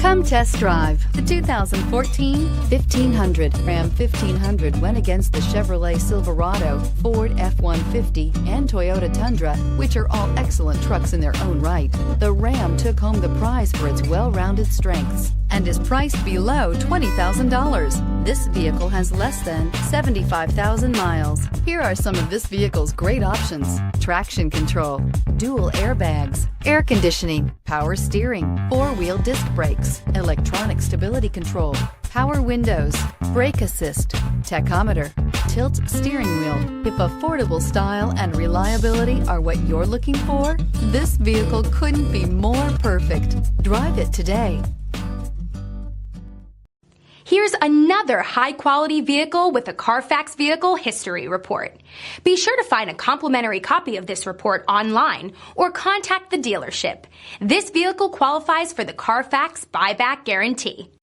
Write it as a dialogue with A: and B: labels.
A: Come test drive the 2014 1500. Ram 1500 went against the Chevrolet Silverado, Ford F-150, and Toyota Tundra, which are all excellent trucks in their own right. The Ram took home the prize for its well-rounded strengths and is priced below $20,000. This vehicle has less than 75,000 miles. Here are some of this vehicle's great options: traction control, dual airbags, air conditioning, power steering, four-wheel disc brakes, electronic stability control, power windows, brake assist, tachometer, tilt steering wheel. If affordable style and reliability are what you're looking for, this vehicle couldn't be more perfect. Drive it today.
B: Here's another high-quality vehicle with a Carfax Vehicle History Report. Be sure to find a complimentary copy of this report online or contact the dealership. This vehicle qualifies for the Carfax Buyback Guarantee.